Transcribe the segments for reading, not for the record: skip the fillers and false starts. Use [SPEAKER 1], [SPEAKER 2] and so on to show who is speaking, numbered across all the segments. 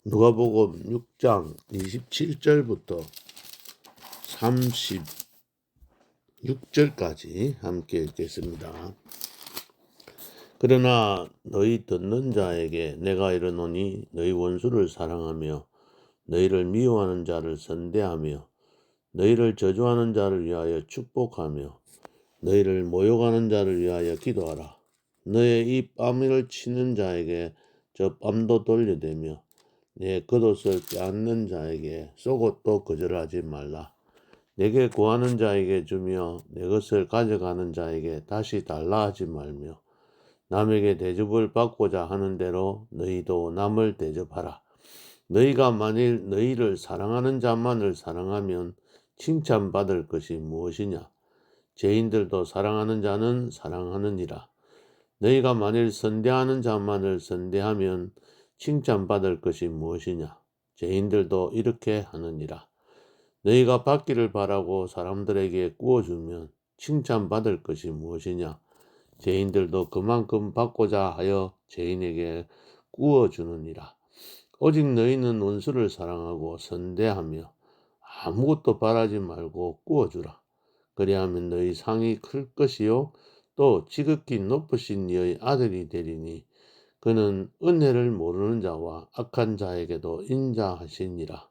[SPEAKER 1] 누가복음 6장 27절부터 36절까지 함께 읽겠습니다. 그러나 너희 듣는 자에게 내가 이르노니 너희 원수를 사랑하며 너희를 미워하는 자를 선대하며 너희를 저주하는 자를 위하여 축복하며 너희를 모욕하는 자를 위하여 기도하라. 너의 이 뺨을 치는 자에게 저 뺨도 돌려대며 내 겉옷을 빼앗는 자에게 속옷도 거절하지 말라. 내게 구하는 자에게 주며 내 것을 가져가는 자에게 다시 달라 하지 말며 남에게 대접을 받고자 하는 대로 너희도 남을 대접하라. 너희가 만일 너희를 사랑하는 자만을 사랑하면 칭찬받을 것이 무엇이냐? 죄인들도 사랑하는 자는 사랑하느니라. 너희가 만일 선대하는 자만을 선대하면 칭찬받을 것이 무엇이냐? 죄인들도 이렇게 하느니라. 너희가 받기를 바라고 사람들에게 구워주면 칭찬받을 것이 무엇이냐? 죄인들도 그만큼 받고자 하여 죄인에게 구워주느니라. 오직 너희는 원수를 사랑하고 선대하며 아무것도 바라지 말고 구워주라. 그리하면 너희 상이 클 것이요 또 지극히 높으신 너희 아들이 되리니 그는 은혜를 모르는 자와 악한 자에게도 인자하시니라.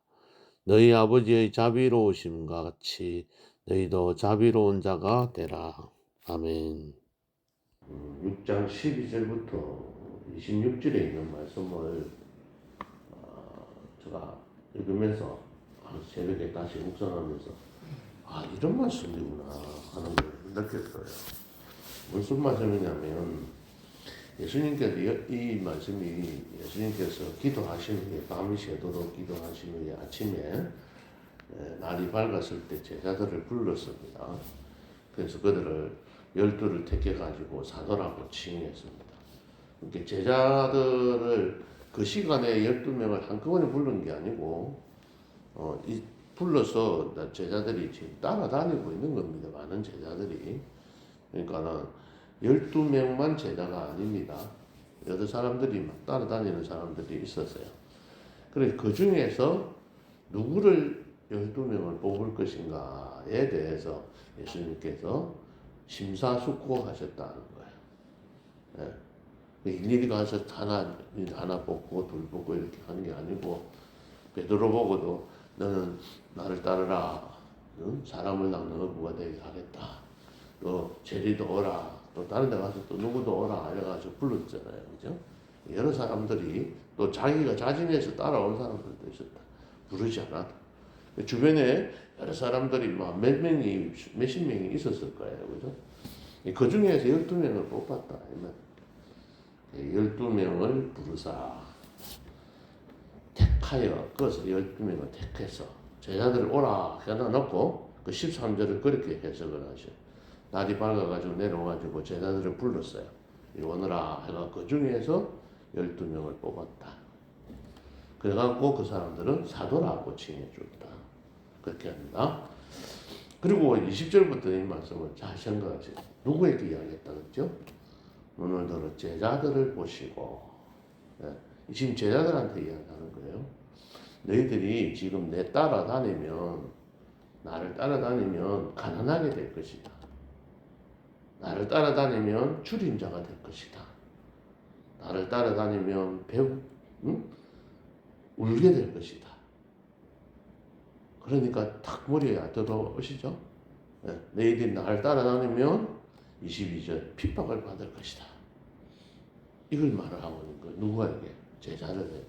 [SPEAKER 1] 너희 아버지의 자비로우심과 같이 너희도 자비로운 자가 되라. 아멘. 6장 12절부터 26절에 있는 말씀을 제가 읽으면서 새벽에 다시 묵상하면서 이런 말씀이구나 하는 걸 느꼈어요. 무슨 말씀이냐면 예수님께서 이 말씀이 예수님께서 기도하시는 게 밤이 새도록 기도하시는 게 아침에 날이 밝았을 때 제자들을 불렀습니다. 그래서 그들을 12를 택해가지고 사도라고 칭했습니다. 그러니까 제자들을 그 시간에 12명을 한꺼번에 부른 게 아니고 불러서 제자들이 지금 따라다니고 있는 겁니다. 많은 제자들이. 그러니까는 12명만 제자가 아닙니다. 여러 사람들이 막 따라다니는 사람들이 있었어요. 그래서 그 중에서 누구를 12명을 뽑을 것인가에 대해서 예수님께서 심사숙고하셨다는 거예요. 일일이 가서 하나 뽑고 둘 뽑고 이렇게 하는 게 아니고 베드로 보고도 너는 나를 따르라. 사람을 낳는 어부가 되게 하겠다. 또 제리도 오라. 또 다른 데 가서 또 누구도 오라. 이래가지고 불렀잖아요. 그죠? 여러 사람들이 또 자기가 자진해서 따라온 사람들도 있었다. 부르지 않았다. 주변에 여러 사람들이 몇십 명이 있었을 거예요. 그죠? 그 중에서 12명을 뽑았다. 12명을 부르사 택하여 그것을 12명을 택해서 제자들을 오라 해놔놓고 그 13절을 그렇게 해석을 하셔. 날이 밝아가지고 내려와가지고 제자들을 불렀어요. 오너라 해가 그 중에서 12명을 뽑았다. 그래갖고 그 사람들은 사도라고 칭해줬다. 그렇게 합니다. 그리고 20절부터 이 말씀을 잘 생각하세요. 누구에게 이야기했다 그랬죠? 오늘도 제자들을 보시고, 지금 제자들한테 이야기하는 거예요. 너희들이 지금 나를 따라다니면 가난하게 될 것이다. 나를 따라다니면 줄임자가 될 것이다. 나를 따라다니면 울게 될 것이다. 그러니까 탁 머리에 들어오시죠? 너희들이 나를 따라다니면 22절 핍박을 받을 것이다. 이걸 말을 하고 있는 거예요. 누구에게? 제자들에게.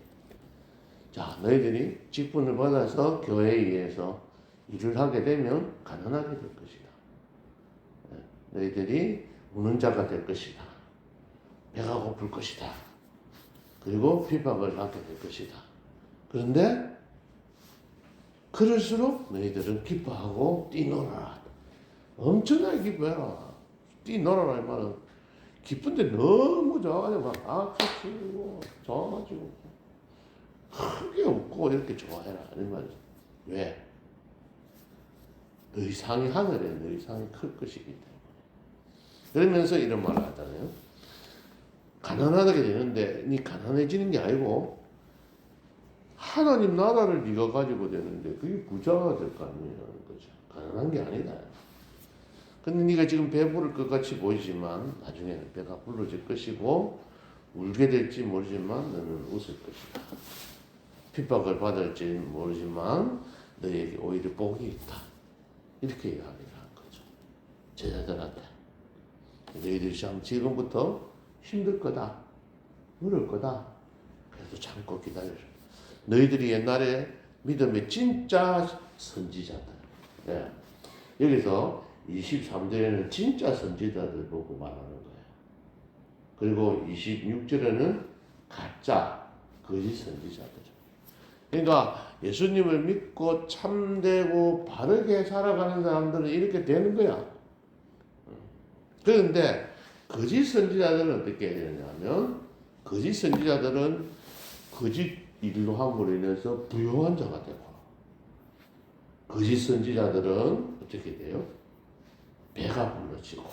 [SPEAKER 1] 자, 너희들이 직분을 받아서 교회에 의해서 일을 하게 되면 가난하게 될 것이다. 너희들이 우는 자가 될 것이다. 배가 고플 것이다. 그리고 핍박을 받게 될 것이다. 그런데 그럴수록 너희들은 기뻐하고 뛰놀아라. 엄청나게 기뻐해라. 뛰놀아라 이 말은 기쁜데 너무 좋아가지고 막 악수치고 좋아가지고 크게 웃고 이렇게 좋아해라 이 말이죠. 왜? 너희 상이 하늘에 너희 상이 클 것이기 때문에. 그러면서 이런 말을 하잖아요. 가난하게 되는데 니 가난해지는 게 아니고 하나님 나라를 네가 가지고 되는데 그게 부자가 될 거 아니냐는 거죠. 가능한 게 아니다. 근데 네가 지금 배부를 것 같이 보이지만 나중에는 배가 불러질 것이고 울게 될지 모르지만 너는 웃을 것이다. 핍박을 받을지 모르지만 너에게 오히려 복이 있다. 이렇게 이야기를 한 거죠. 제자들한테. 너희들이 참 지금부터 힘들 거다. 어려울 거다. 그래도 참고 기다려라. 너희들이 옛날에 믿음의 진짜 선지자들. 예. 여기서 23절에는 진짜 선지자들 보고 말하는 거예요. 그리고 26절에는 가짜 거짓 선지자들. 그러니까 예수님을 믿고 참되고 바르게 살아가는 사람들은 이렇게 되는 거야. 그런데 거짓 선지자들은 어떻게 해야 되냐면 거짓 선지자들은 거짓 일로 함으로 인해서 부요한 자가 되고 거짓 선지자들은 어떻게 돼요? 배가 불러지고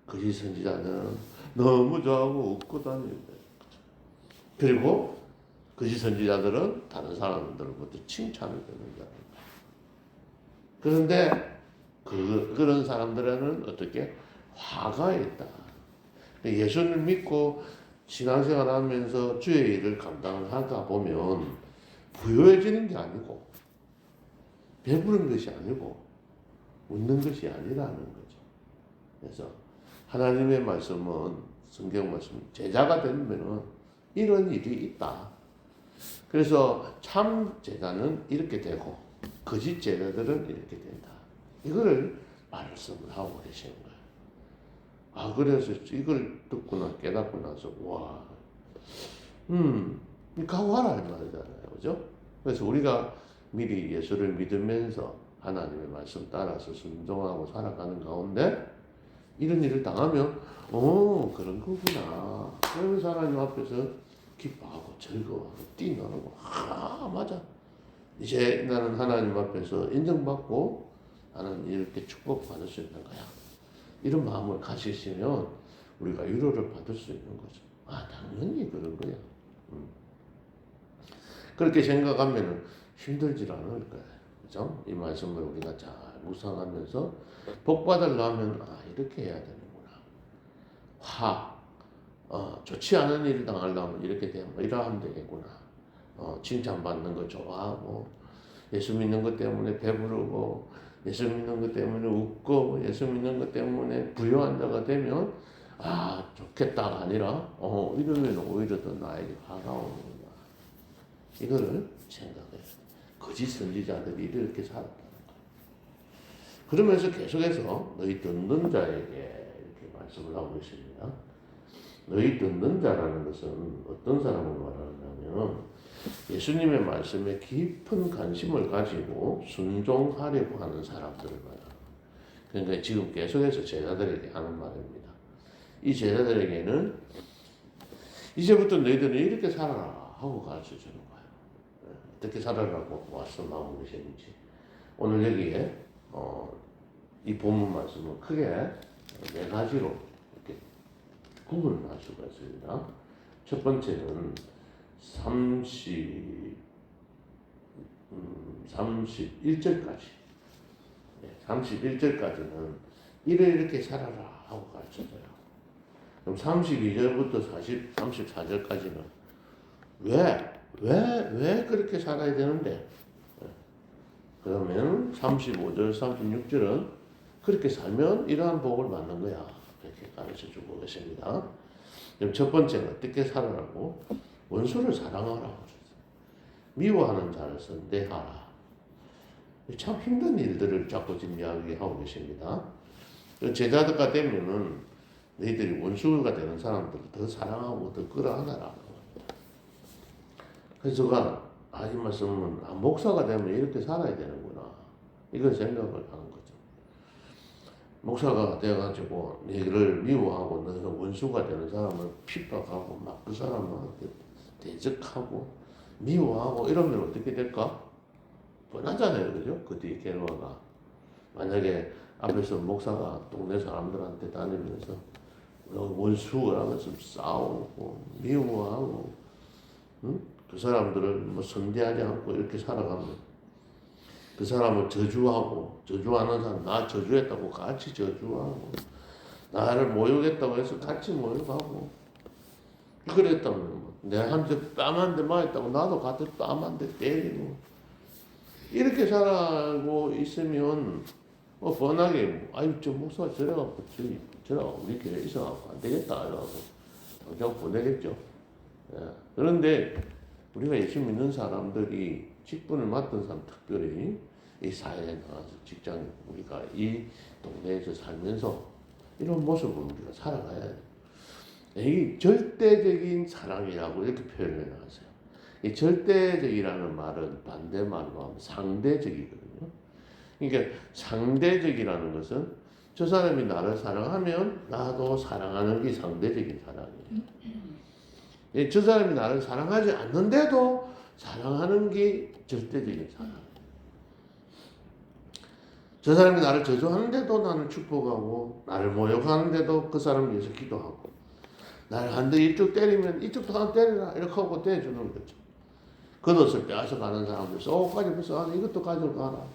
[SPEAKER 1] 거짓 선지자들은 너무 좋아하고 웃고 다니는데 그리고 거짓 선지자들은 다른 사람들로부터 칭찬을 듣는 자입니다. 그런데 그런 사람들에는 어떻게 화가 있다. 예수를 믿고 신앙생활 하면서 주의 일을 감당하다 보면 부유해지는 게 아니고 배부른 것이 아니고 웃는 것이 아니라는 거죠. 그래서 하나님의 말씀은 성경 말씀 제자가 되면은 이런 일이 있다. 그래서 참 제자는 이렇게 되고 거짓 제자들은 이렇게 된다. 이거를 말씀을 하고 계시는 거예요. 아 그래서 이걸 듣고 깨닫고 나서 와, 각오하라 이 말이잖아요, 그죠? 그래서 우리가 미리 예수를 믿으면서 하나님의 말씀 따라서 순종하고 살아가는 가운데 이런 일을 당하면 그런 거구나. 그러면서 하나님 앞에서 기뻐하고 즐거워하고 뛰어나고 맞아. 이제 나는 하나님 앞에서 인정받고 나는 이렇게 축복받을 수 있는 거야. 이런 마음을 가지시면 우리가 위로를 받을 수 있는 거죠. 당연히 그런 거야. 그렇게 생각하면 힘들지 않을 거예요. 그죠? 이 말씀을 우리가 잘 묵상하면서 복 받으려면 이렇게 해야 되는구나. 좋지 않은 일을 당하려면 이렇게 되면 이러하면 되겠구나. 칭찬받는 거 좋아하고 예수 믿는 것 때문에 배부르고 예수 믿는 것 때문에 웃고 예수 믿는 것 때문에 부유한 자가 되면 좋겠다가 아니라 이러면 오히려 더 나에게 화가 오는구나. 이거를 생각해요. 거짓 선지자들이 이렇게 살았다는 거예요. 그러면서 계속해서 너희 듣는 자에게 이렇게 말씀을 하고 있습니다. 너희 듣는 자라는 것은 어떤 사람을 말하냐면 예수님의 말씀에 깊은 관심을 가지고 순종하려고 하는 사람들을 말합니다. 그러니까 지금 계속해서 제자들에게 하는 말입니다. 이 제자들에게는 이제부터 너희들은 이렇게 살아라 하고 가르쳐주는 거예요. 어떻게 살아라고 말씀하고 계시는지. 오늘 여기에 이 본문 말씀은 크게 네 가지로 이렇게 구분을 할 수가 있습니다. 첫 번째는 31절까지. 31절까지는 이렇게 살아라 하고 가르쳐줘요. 그럼 32절부터 34절까지는 왜 그렇게 살아야 되는데? 그러면 35절, 36절은 그렇게 살면 이러한 복을 받는 거야. 이렇게 가르쳐 주고 계십니다. 그럼 첫 번째는 어떻게 살아라고? 원수를 사랑하라고. 미워하는 자를 선대하라. 참 힘든 일들을 자꾸 지금 이야기하고 계십니다. 제자들과 되면은 너희들이 원수가 되는 사람들을 더 사랑하고 더 끌어안아라. 그래서 이 말씀은 목사가 되면 이렇게 살아야 되는구나. 이걸 생각을 하는 거죠. 목사가 되어가지고 너희를 미워하고 너희가 원수가 되는 사람을 핍박하고 막 그 사람한테 대적하고 미워하고 이러면 어떻게 될까? 뻔하잖아요. 그죠? 그 뒤에 결과가. 만약에 앞에서 목사가 동네 사람들한테 다니면서 원수라면서 싸우고 미워하고 그 사람들을 뭐 선대하지 않고 이렇게 살아가면 그 사람을 저주하고 저주하는 사람 나 저주했다고 같이 저주하고 나를 모욕했다고 해서 같이 모욕하고 그랬다면 내가 한테 뺨 한 대 맞았다고 나도 같이 뺨 한 대 때리고 이렇게 살아가고 있으면 뻔하게 아유 저 목사 저래갖고 저래가 우리 교회에 있어갖고 안 되겠다 이러고 당장 보내겠죠. 예. 그런데 우리가 예수 믿는 사람들이 직분을 맡은 사람 특별히 이 사회에 나가서 직장 우리가 이 동네에서 살면서 이런 모습을 우리가 살아가야 돼요. 이 절대적인 사랑이라고 이렇게 표현해 나갔어요. 이 절대적이라는 말은 반대말로 하면 상대적이거든요. 그러니까 상대적이라는 것은 저 사람이 나를 사랑하면 나도 사랑하는 게 상대적인 사랑이에요. 저 사람이 나를 사랑하지 않는데도 사랑하는 게 절대적인 사랑이에요. 저 사람이 나를 저주하는데도 나는 축복하고 나를 모욕하는데도 그 사람을 위해서 기도하고 나를 한 대 이쪽 때리면 이쪽도 하나 때리라 이렇게 하고 대주는 거죠. 겉옷을 빼앗아 가는 사람들 속까지 벗어 이것도 가져가라.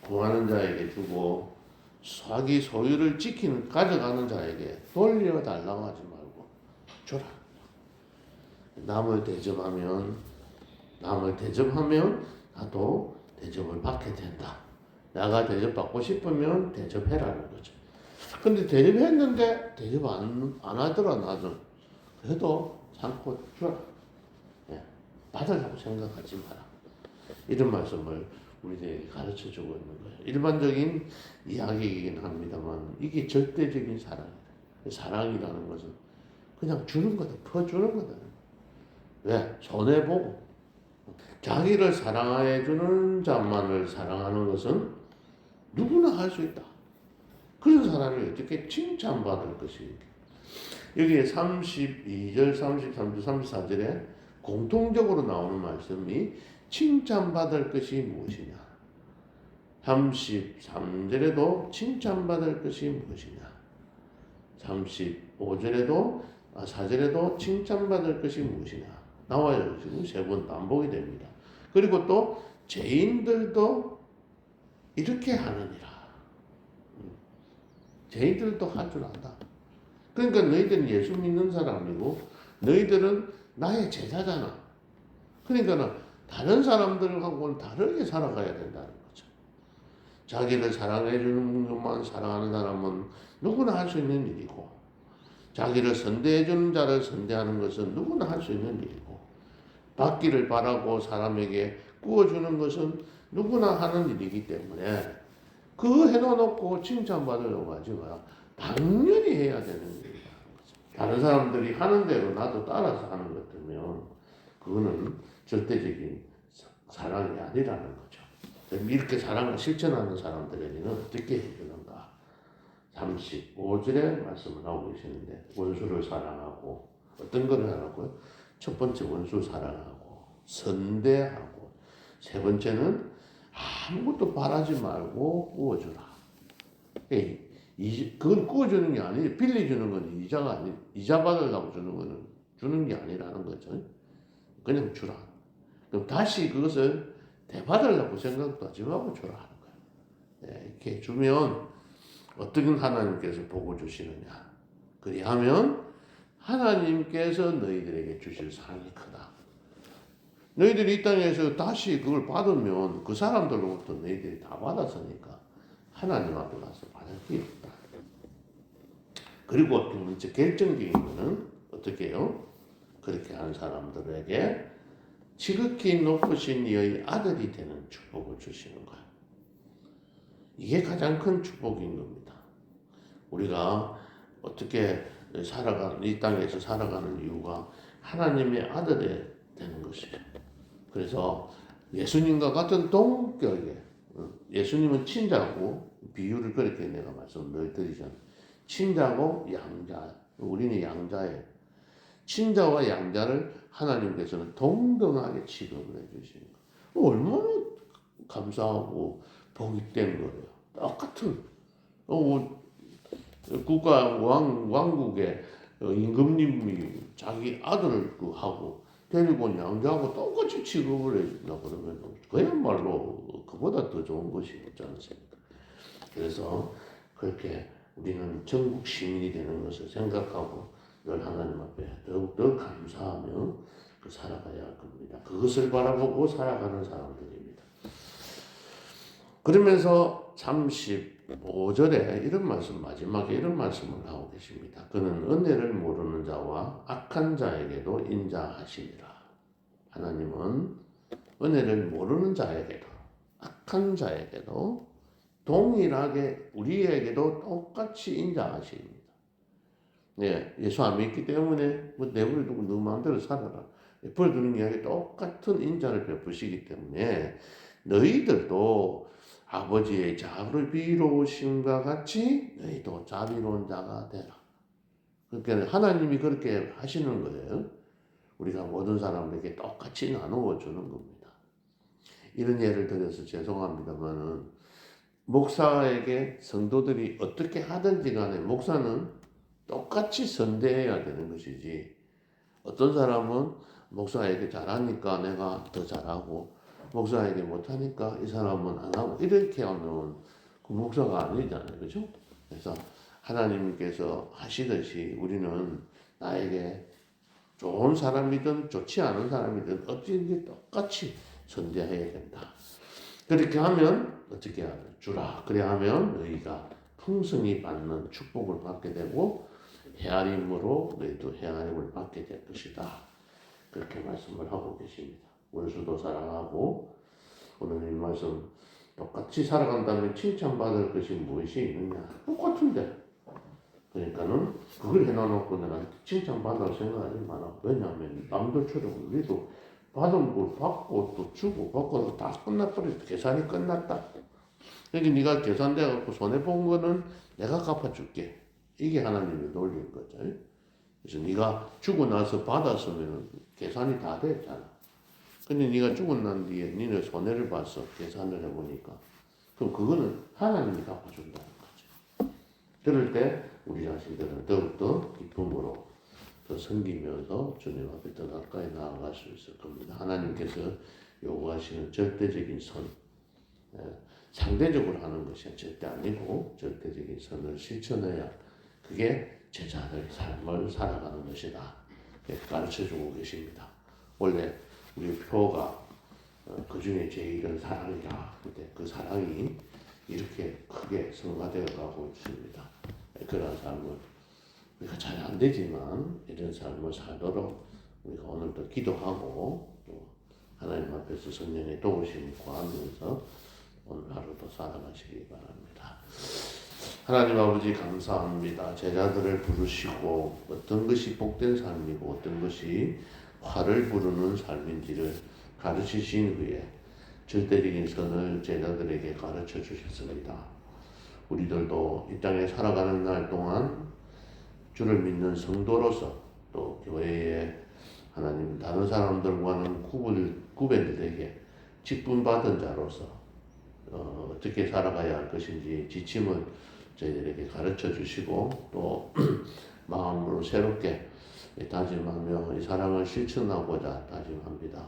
[SPEAKER 1] 구하는 자에게 주고 자기 소유를 지키는 가져가는 자에게 돌려달라고 하지 말고 줘라. 남을 대접하면 나도 대접을 받게 된다. 내가 대접받고 싶으면 대접해라는 거죠. 근데 대접했는데 대접 안 하더라 나는 그래도 참고 주라. 예, 받으려고 생각하지 마라. 이런 말씀을 우리들에게 가르쳐주고 있는 거예요. 일반적인 이야기이긴 합니다만 이게 절대적인 사랑이에요. 사랑이라는 것은 그냥 주는 거다. 퍼주는 거다. 왜? 손해보고 자기를 사랑해주는 자만을 사랑하는 것은 누구나 할 수 있다. 그런 사람이 어떻게 칭찬받을 것인가. 여기에 32절, 33절, 34절에 공통적으로 나오는 말씀이 칭찬받을 것이 무엇이냐. 33절에도 칭찬받을 것이 무엇이냐. 35절에도 4절에도 칭찬받을 것이 무엇이냐. 나와요. 지금 세 번 반복이 됩니다. 그리고 또 죄인들도 이렇게 하느니라. 죄인들도 할 줄 안다. 그러니까 너희들은 예수 믿는 사람이고 너희들은 나의 제자잖아. 그러니까 다른 사람들하고는 다르게 살아가야 된다는 거죠. 자기를 사랑해 주는 것만 사랑하는 사람은 누구나 할 수 있는 일이고 자기를 선대해 주는 자를 선대하는 것은 누구나 할 수 있는 일이고 받기를 바라고 사람에게 구워주는 것은 누구나 하는 일이기 때문에 그거 해놓고 칭찬받으려고 하지 마라. 당연히 해야 되는 일이라는 거죠. 다른 사람들이 하는 대로 나도 따라서 하는 것들면 그거는 절대적인 사랑이 아니라는 거죠. 이렇게 사랑을 실천하는 사람들에게는 어떻게 해주는가. 35절에 말씀을 하고 계시는데 원수를 사랑하고 어떤 걸 하라고요? 첫 번째 원수 사랑하고 선대하고 세 번째는 아무것도 바라지 말고 구워주라. 그건 구워주는 게 아니에요. 빌려주는 건 이자가 아니, 이자 받으려고 주는 게 아니라는 거죠. 그냥 주라. 그럼 다시 그것을 대받으려고 생각도 하지 말고 주라 하는 거예요. 네, 이렇게 주면 어떻게 하나님께서 복을 주시느냐. 그리하면 하나님께서 너희들에게 주실 사랑이 크다. 너희들이 이 땅에서 다시 그걸 받으면 그 사람들로부터 너희들이 다 받았으니까 하나님 앞에 가서 받을 게 없다. 그리고 두 번째 결정적인 거는 어떻게 해요? 그렇게 한 사람들에게 지극히 높으신 이의 아들이 되는 축복을 주시는 거예요. 이게 가장 큰 축복인 겁니다. 우리가 어떻게 이 땅에서 살아가는 이유가 하나님의 아들이 되는 것이죠. 그래서 예수님과 같은 동격에 예수님은 친자고 비유를 그렇게 내가 말씀을 드리잖아요. 친자고 양자. 우리는 양자예요. 친자와 양자를 하나님께서는 동등하게 취급을 해주시는 거예요. 얼마나 감사하고 복된 거예요. 똑같은 국가 왕국의 임금님이 자기 아들을 하고 데리고 양자하고 똑같이 취급을 해준다 그러면 그야말로 그보다 더 좋은 것이 없지 않습니까? 그래서 그렇게 우리는 전국 시민이 되는 것을 생각하고 늘 하나님 앞에 더욱더 감사하며 살아가야 할 겁니다. 그것을 바라보고 살아가는 사람들입니다. 그러면서 35절에 이런 말씀, 마지막에 이런 말씀을 하고 계십니다. 그는 은혜를 모르는 자와 악한 자에게도 인자하시니라. 하나님은 은혜를 모르는 자에게도 악한 자에게도 동일하게 우리에게도 똑같이 인자하십니다. 네, 예수 안 믿기 때문에 뭐 내버려두고 너 마음대로 살아라. 벌주는 이야기 똑같은 인자를 베푸시기 때문에 너희들도 아버지의 자비로우심과 같이 너희도 자비로운 자가 되라. 그러니까 하나님이 그렇게 하시는 거예요. 우리가 모든 사람에게 똑같이 나누어 주는 겁니다. 이런 예를 들어서 죄송합니다만은 목사에게 성도들이 어떻게 하든지 간에 목사는 똑같이 선대해야 되는 것이지, 어떤 사람은 목사에게 잘하니까 내가 더 잘하고 목사에게 못하니까 이 사람은 안 하고 이렇게 하면 그 목사가 아니잖아요. 그죠? 그래서 하나님께서 하시듯이 우리는 나에게 좋은 사람이든 좋지 않은 사람이든 어찌든지 똑같이 선대해야 된다. 그렇게 하면 어떻게 해야 돼? 주라. 그래 하면 너희가 풍성히 받는 축복을 받게 되고 헤아림으로 너희도 헤아림을 받게 될 것이다. 그렇게 말씀을 하고 계십니다. 원수도 사랑하고, 오늘 이 말씀 똑같이 살아간다면 칭찬받을 것이 무엇이 있느냐? 똑같은데. 그러니까는 그걸 해놔놓고 내가 칭찬받을 생각하지 마라. 왜냐하면 남들처럼 우리도 받은 걸 받고 또 주고 받고 다 끝나버려. 계산이 끝났다. 그러니까 네가 계산돼갖고 손해본 거는 내가 갚아줄게. 이게 하나님의 논리인 거죠. 그래서 네가 주고 나서 받았으면 계산이 다 됐잖아. 근데 네가 주고 난 뒤에 니네 손해를 봤어. 계산을 해보니까. 그럼 그거는 하나님이 갚아준다는 거죠. 그럴 때 우리 자신들은 더욱더 기쁨으로 더 섬기면서 주님 앞에 더 가까이 나아갈 수 있을 겁니다. 하나님께서 요구하시는 절대적인 선, 상대적으로 하는 것이 절대 아니고 절대적인 선을 실천해야 그게 제자들의 삶을 살아가는 것이다. 가르쳐주고 계십니다. 원래 우리 표가 그 중에 제일은 사랑이라. 근데 그 사랑이 이렇게 크게 성화되어 가고 있습니다. 그런 삶을 우리가 잘 안 되지만 이런 삶을 살도록 우리가 오늘도 기도하고 또 하나님 앞에서 성령의 도우심을 구하면서 오늘 하루도 살아가시기 바랍니다. 하나님 아버지 감사합니다. 제자들을 부르시고 어떤 것이 복된 삶이고 어떤 것이 화를 부르는 삶인지를 가르치신 후에 절대적인 선을 제자들에게 가르쳐 주셨습니다. 우리들도 이 땅에 살아가는 날 동안 주를 믿는 성도로서 또 교회에 하나님 다른 사람들과는 구별되게 직분받은 자로서 어떻게 살아가야 할 것인지 지침을 저희들에게 가르쳐 주시고 또 마음으로 새롭게 다짐하며 이 사랑을 실천하고자 다짐합니다.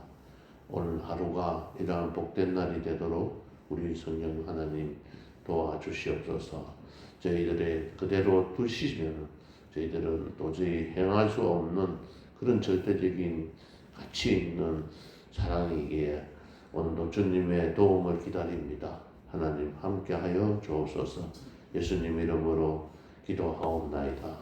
[SPEAKER 1] 오늘 하루가 이러한 복된 날이 되도록 우리 성령 하나님 도와주시옵소서. 저희들의 그대로 두시면 저희들은 도저히 행할 수 없는 그런 절대적인 가치 있는 사랑이기에 오늘도 주님의 도움을 기다립니다. 하나님 함께하여 주옵소서. 예수님 이름으로 기도하옵나이다.